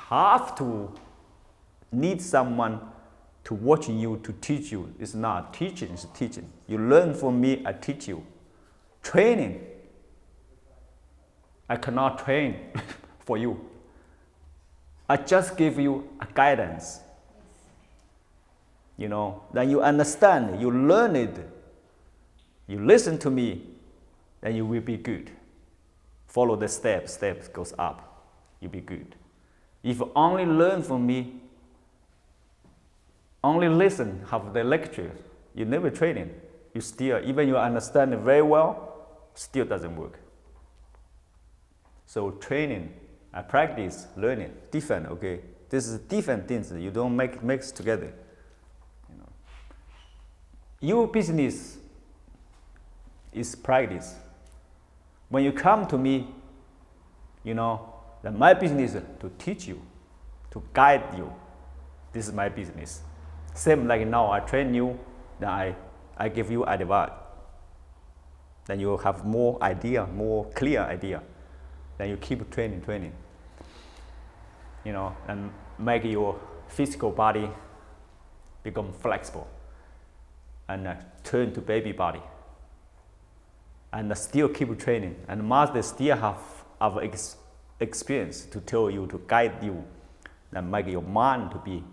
have to need someone to watch you, to teach you. It's not teaching, it's teaching. You learn from me, I teach you. Training, I cannot train for you. I just give you a guidance. You know, then you understand, you learn it, you listen to me, then you will be good. Follow the steps goes up, you'll be good. If you only learn from me, only listen, have the lecture, you never training. You still, even you understand it very well, still doesn't work. So training, practice, learning, different, okay? This is different things, you don't mix together. You know. Your business is practice. When you come to me, you know, then my business is to teach you, to guide you. This is my business. Same like now, I train you, then I give you advice. Then you have more idea, more clear idea. Then you keep training. You know, and make your physical body become flexible and turn to baby body. And still keep training. And master still have our experience to tell you, to guide you, and make your mind to be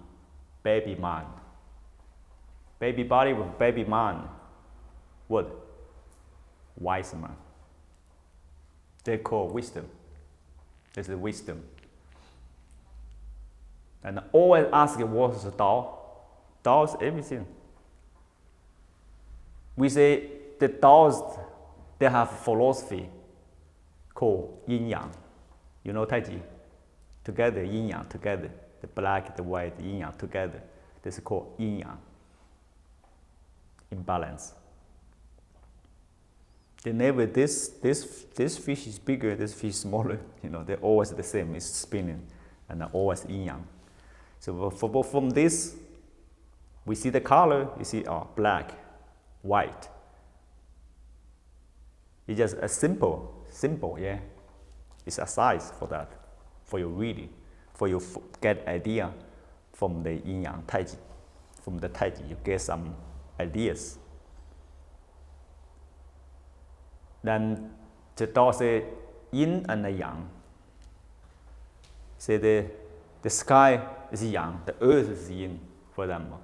baby mind. Baby body with baby mind. What? Wise man. They call wisdom. This is wisdom. And always ask what is Tao? Tao is everything. We say the Taoists, they have philosophy called yin yang. You know Tai Chi? Together, yin yang, together. The black, the white, yin yang together. This is called yin yang. Imbalance. They never, this fish is bigger, this fish is smaller. You know, they're always the same, it's spinning, and always yin yang. So from this, we see the color, you see black, white. It's just a simple, yeah. It's a size for that, for your reading, for you get idea from the yin yang Tai Chi. From the Tai Chi, you get some ideas. Then the Tao say yin and the yang. Say the sky is yang, the earth is yin, for example.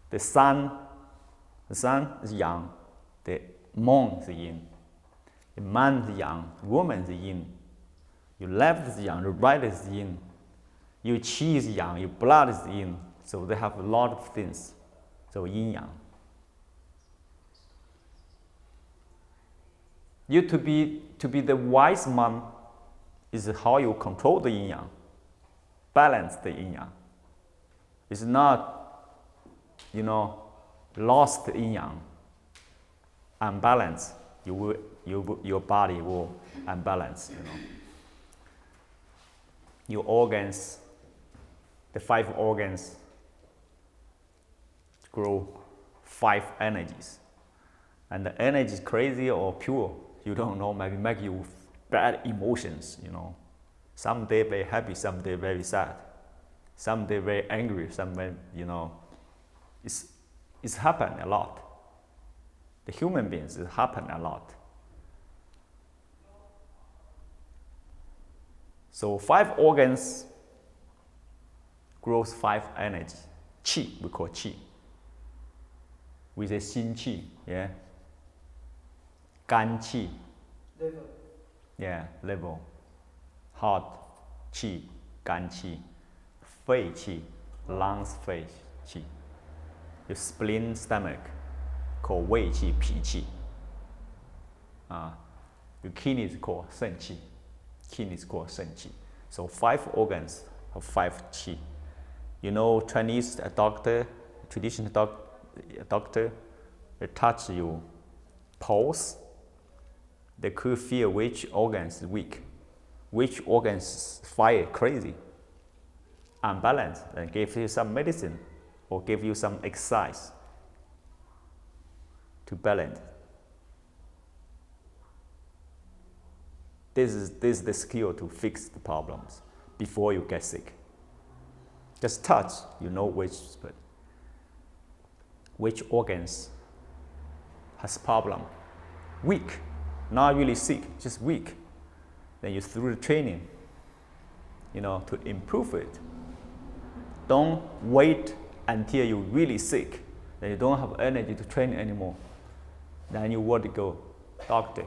The sun is yang, the moon is yin. The man is yang, woman is yin. Your left is yang, your right is yin. Your qi is yang, your blood is yin. So they have a lot of things. So yin yang. You to be the wise man is how you control the yin yang, balance the yin yang. It's not, you know, lost the yin yang, unbalanced. Your body will unbalance. You know, your organs, the 5 organs, grow 5 energies, and the energy is crazy or pure. You don't know, maybe make you bad emotions, you know. Some day very happy, some day very sad. Some day very angry, some day, you know. It's happened a lot. The human beings, it happened a lot. So 5 organs grows 5 energy. Qi, we call qi. We say xin qi, yeah. Gan qi. Level. Yeah, level. Heart qi, gan qi. Fei qi, lungs fei qi. Your spleen, stomach, called wei qi, pi qi. Your kidneys called shen qi. Kidneys called shen qi. So 5 organs have 5 qi. You know, Chinese doctor, traditional doctor, they touch your pulse. They could feel which organs is weak, which organs fire crazy, unbalanced, and give you some medicine or give you some exercise to balance. This is the skill to fix the problems. before you get sick. Just touch, you know which organs has problem. Weak, not really sick, just weak. Then you through the training, to improve it. Don't wait until you're really sick, then you don't have energy to train anymore. Then you want to go, doctor.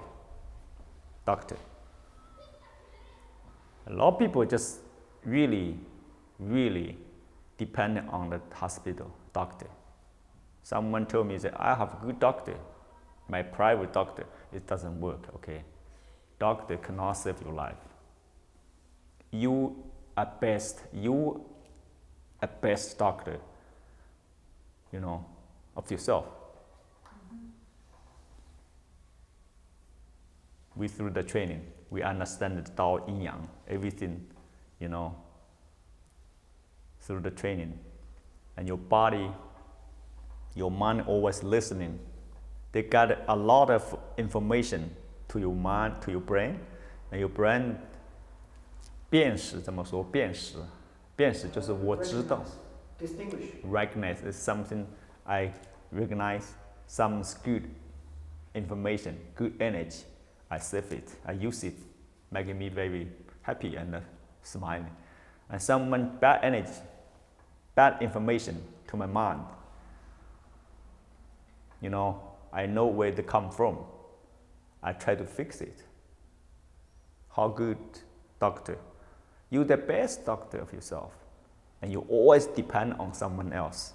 A lot of people just really depend on the hospital, doctor. Someone told me that I have a good doctor, my private doctor. It doesn't work, okay? Doctor cannot save your life. You are best doctor, of yourself. We through the training, we understand the Tao Yin Yang, everything, through the training. And your body, your mind always listening. They got a lot of information to your mind, to your brain, and your brain 辨识怎么说？辨识就是我知道。Recognize is something I recognize some good information, good energy. I save it, I use it, making me very happy and smiling. And someone bad energy, bad information to my mind. I know where they come from. I try to fix it. How good doctor? You're the best doctor of yourself. And you always depend on someone else.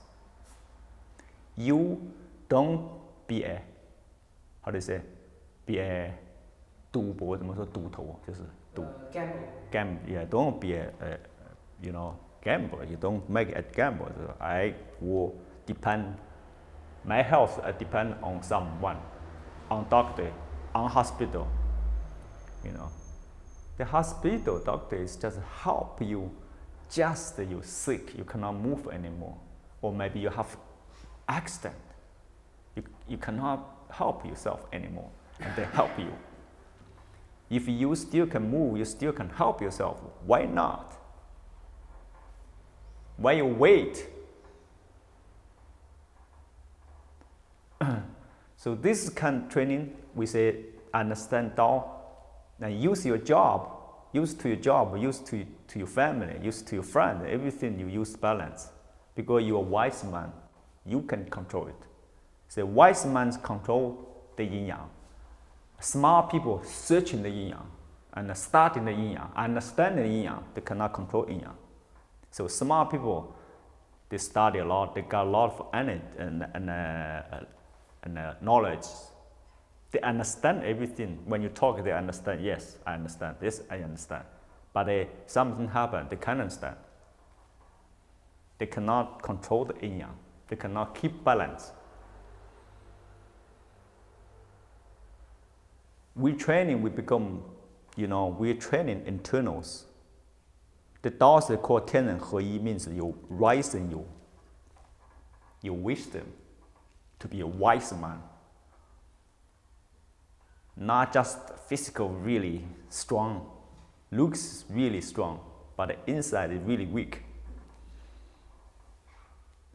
You don't be a, how do you say? Be a 赌博怎么说？赌头就是赌。Gamble. Yeah, don't be a gambler. You don't make it a gamble. I will depend. My health depend on someone, on doctor, on hospital. The hospital doctor is just help you. Just you're sick, you cannot move anymore, or maybe you have accident. You cannot help yourself anymore, and they help you. If you still can move, you still can help yourself. Why not? Why you wait? So this kind of training, we say understand Tao, and use your job, use to your family, use to your friend, everything you use balance. Because you're a wise man, you can control it. So wise man control the yin yang. Smart people searching the yin yang and starting the yin yang, understand the yin yang, they cannot control yin yang. So smart people, they study a lot, they got a lot of energy and knowledge. They understand everything. When you talk, they understand. Yes, I understand. This, I understand. But something happened, they can't understand. They cannot control the yin yang. They cannot keep balance. We training, we become, we're training internals. The Taoists they call 天人合一 means you rising your wisdom to be a wise man. Not just physical really strong, looks really strong, but the inside is really weak.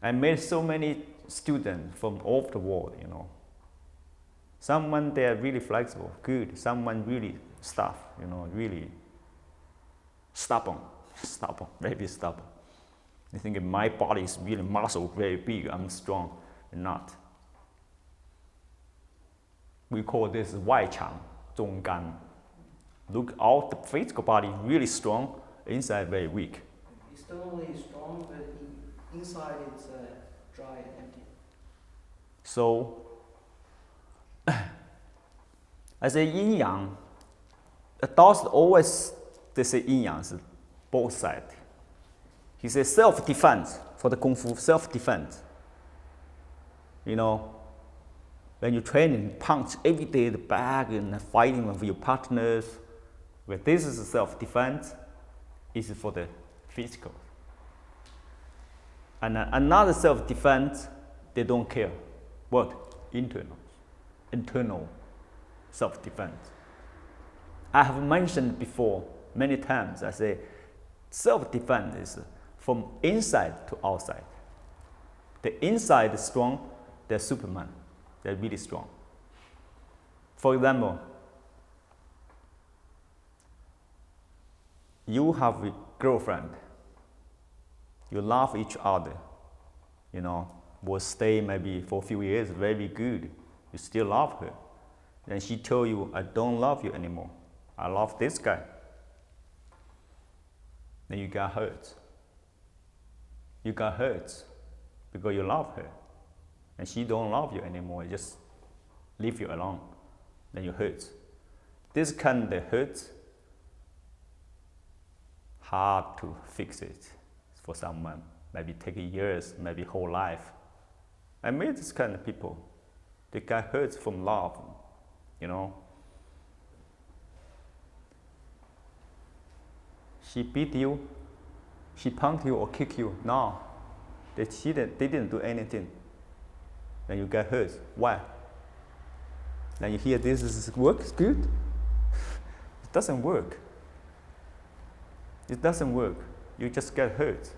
I met so many students from all over the world, Someone they are really flexible, good. Someone really tough, really stubborn, very stubborn. They think my body is really muscle, very big, I'm strong. Not. We call this 外强中干. Look out, the physical body really strong, inside very weak. Externally strong, but inside it's dry and empty. So, as a yin yang, the Taoists always they say yin yang is both sides. He says self-defense for the kung fu, self-defense. When you train and punch every day the back and fighting with your partners, well, this is self-defense, is for the physical. And another self-defense, they don't care. What? Internal self-defense. I have mentioned before many times, I say, Self-defense is from inside to outside. The inside is strong, they're Superman. They're really strong. For example, you have a girlfriend. You love each other. You know, will stay maybe for a few years, very good. You still love her. Then she told you, I don't love you anymore. I love this guy. Then you got hurt. You got hurt because you love her. And she don't love you anymore, just leave you alone. Then you hurt. This kind of hurt, hard to fix it for someone. Maybe take years, maybe whole life. I met this kind of people. They got hurt from love, you know. She beat you, she punked you or kicked you. No, they didn't do anything. Then you get hurt. Why? Then you hear this works good. It doesn't work. It doesn't work. You just get hurt.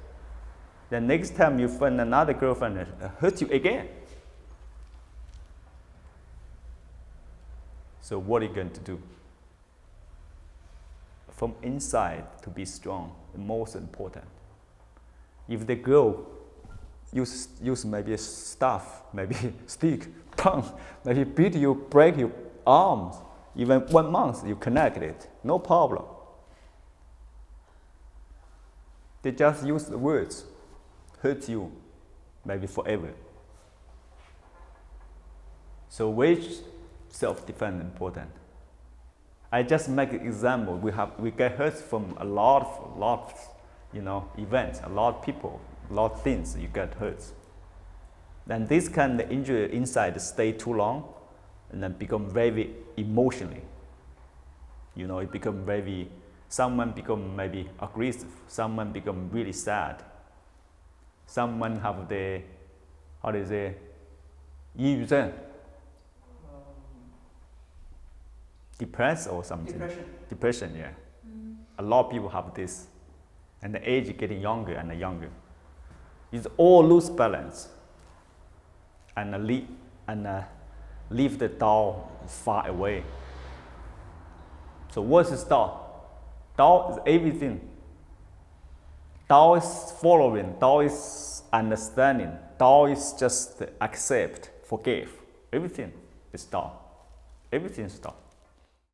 Then next time you find another girlfriend that hurts you again. So what are you going to do? From inside to be strong, the most important. If the girl use maybe a staff, maybe stick, punk, maybe beat you, break your arms, even 1 month you connect it, no problem. They just use the words, hurt you, maybe forever. So which self-defense important? I just make an example. We get hurt from a lot of events, a lot of people, a lot of things you get hurt. Then this kind of injury inside stay too long and then become very emotionally. You know, it become very, someone become maybe aggressive, someone become really sad. Someone have the, how do you say, 𝐒𝐬𝐧𝐸. Depressed or something. Depression, yeah. A lot of people have this. And the age is getting younger and younger. It's all lose balance. And leave the Tao far away. So what is Tao? Tao is everything. Tao is following. Tao is understanding. Tao is just accept, forgive. Everything is Tao. Everything is Tao.